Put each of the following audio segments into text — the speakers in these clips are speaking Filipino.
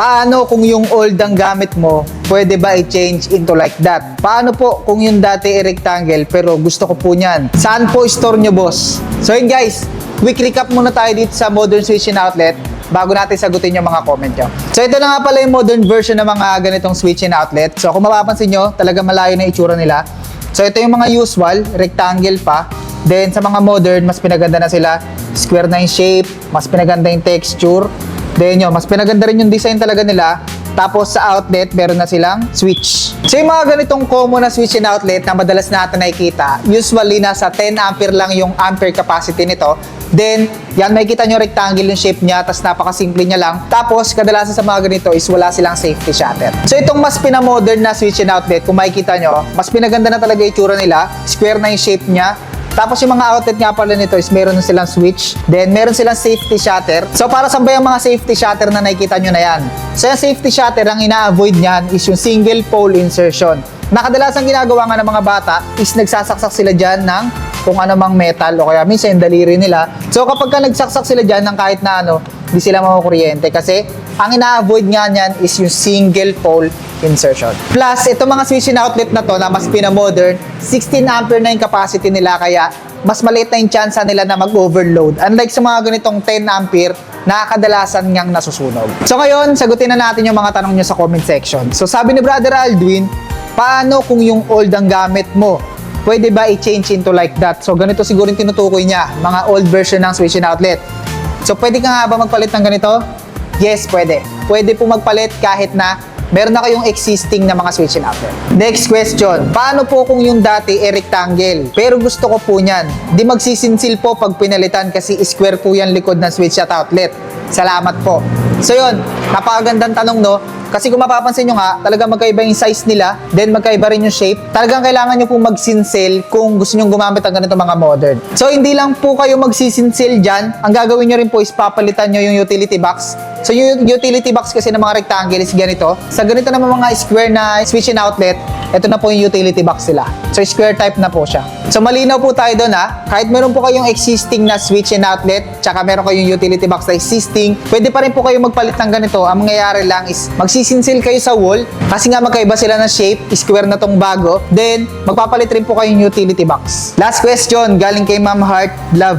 Paano kung yung old ang gamit mo, pwede ba i-change into like that? Paano po kung yung dati ay rectangle pero gusto ko po niyan? Saan po store nyo, boss? So yun guys, quick recap muna tayo dito sa modern switching outlet bago natin sagutin yung mga comment nyo. So ito na nga pala yung modern version ng mga ganitong switching outlet. So kung mapapansin nyo, talaga malayo na itsura nila. So ito yung mga usual, rectangle pa. Then sa mga modern, mas pinaganda na sila. Square na yung shape, mas pinaganda yung texture. Then yun, mas pinaganda rin yung design talaga nila. Tapos sa outlet, meron na silang switch. So yung mga ganitong common na switch and outlet na madalas natin nakikita, usually nasa 10 ampere lang yung ampere capacity nito. Then, yan makikita nyo rectangle yung shape niya, tapos napakasimple niya lang. Tapos, kadalasan sa mga ganito is wala silang safety shutter. So itong mas pinamodern na switch and outlet, kung makikita nyo, mas pinaganda na talaga yung itsura nila. Square na yung shape niya. Tapos yung mga outlet nga pala nito is meron na silang switch. Then meron silang safety shutter. So para saan ba yung mga safety shutter na nakikita nyo na yan? So yung safety shutter, ang ina-avoid nyan is yung single pole insertion. Nakadalasang ginagawa nga ng mga bata is nagsasaksak sila dyan ng kung ano mang metal o kaya minsan yung daliri nila. So kapag ka nagsaksak sila dyan ng kahit na ano, hindi sila makukuryente kasi ang ina-avoid nga nyan is yung single pole insertion. Plus, itong mga switching outlet na to na mas pinamodern, 16 ampere na yung capacity nila kaya mas maliit na yung chance nila na mag-overload. Unlike sa mga ganitong 10 ampere, nakakadalasan ngang nasusunog. So ngayon, sagutin na natin yung mga tanong nyo sa comment section. So sabi ni Brother Aldwin, paano kung yung old ang gamit mo? Pwede ba i-change into like that? So ganito siguro yung tinutukoy niya, mga old version ng switching outlet. So pwede ka nga ba magpalit ng ganito? Yes, pwede. Pwede po magpalit kahit na meron na kayong existing na mga switching outlet. Next question, paano po kung yung dati ay rectangle? Pero gusto ko po niyan. Di magsisinsil po pag pinalitan kasi square po yan likod ng switch at outlet. Salamat po. So yun, napakagandang tanong no? Kasi kung mapapansin nyo nga, talaga magkaiba yung size nila, then magkaiba rin yung shape. Talagang kailangan nyo po magsinsil kung gusto nyo gumamit ng ganito mga modern. So hindi lang po kayo magsisinsil dyan, ang gagawin nyo rin po is papalitan nyo yung utility box. So yung utility box kasi ng mga rectangle is ganito. Sa ganito naman mga square na switching outlet, ito na po yung utility box sila. So square type na po siya. So malinaw po tayo doon ha. Kahit meron po kayong existing na switch and outlet, tsaka meron kayong utility box na existing, pwede pa rin po kayo magpalit ng ganito. Ang mangyayari lang is magsisinsil kayo sa wall kasi nga magkaiba sila ng shape, square na tong bago. Then magpapalit rin po kayong utility box. Last question, galing kay Ma'am Heart Love.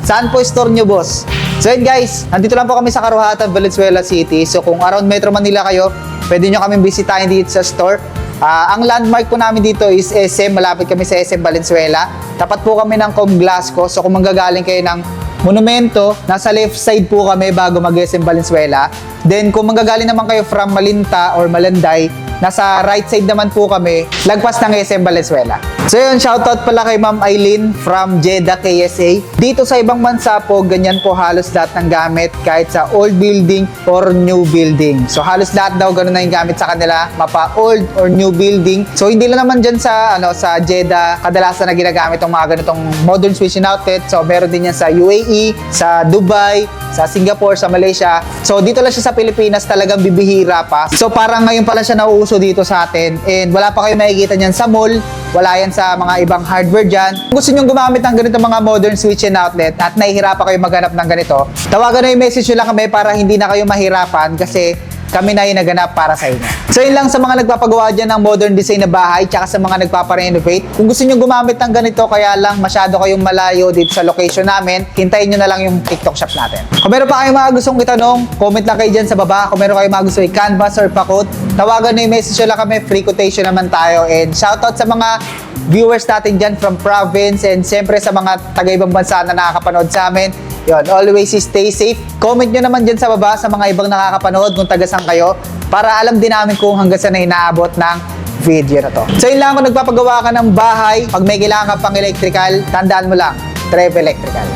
Saan po store nyo, boss? So yun guys, nandito lang po kami sa Caruhatan, Valenzuela City. So kung around Metro Manila kayo, pwede nyo kami bisitahin dito sa store. Ang landmark po namin dito is SM, malapit kami sa SM Valenzuela. Tapat po kami ng Comglasco. So kung manggagaling kayo ng Monumento, nasa left side po kami bago mag-SM Valenzuela. Then kung manggagaling naman kayo from Malinta or Malanday, nasa right side naman po kami, lagpas ng SM Valenzuela. So yun, shoutout pala kay Ma'am Eileen from Jeddah, KSA. Dito sa ibang bansa po, ganyan po halos lahat ng gamit kahit sa old building or new building. So halos lahat daw ganun na yung gamit sa kanila, mapa old or new building. So hindi lang naman dyan sa, sa Jeddah, kadalasan na ginagamit ng mga ganitong modern switching outlet. So meron din yan sa UAE, sa Dubai, sa Singapore, sa Malaysia. So dito lang siya sa Pilipinas, talagang bibihira pa. So parang ngayon pa lang siya nauuso dito sa atin. And wala pa kayo makikita niyan sa mall, wala yan sa mga ibang hardware dyan. Kung gusto nyo gumamit ng ganito mga modern switch and outlet at nahihirapan kayo maghanap ng ganito, tawagan na yung message nyo lang kami para hindi na kayo mahirapan kasi kami na yung naganap para sa inyo. So yun lang sa mga nagpapagawa dyan ng modern design na bahay tsaka sa mga nagpaparenovate. Kung gusto nyo gumamit ng ganito kaya lang masyado kayong malayo dito sa location namin, hintayin nyo na lang yung TikTok shop natin. Kung meron pa kayong mga gustong itanong, comment lang kayo dyan sa baba. Kung meron kayong mga gustong i-canvas or pakot, tawagan na yung message nyo lang kami. Free quotation naman tayo. And shoutout sa mga viewers natin dyan from province and siyempre sa mga taga-ibang bansa na nakakapanood sa amin. Yun, always stay safe. Comment nyo naman dyan sa baba sa mga ibang nakakapanood kung taga-saan kayo para alam din namin kung hanggang saan na inaabot ng video na to. So yun lang, kung nagpapagawa ka ng bahay, pag may kailangan ka pang electrical, tandaan mo lang, Trev Electrical.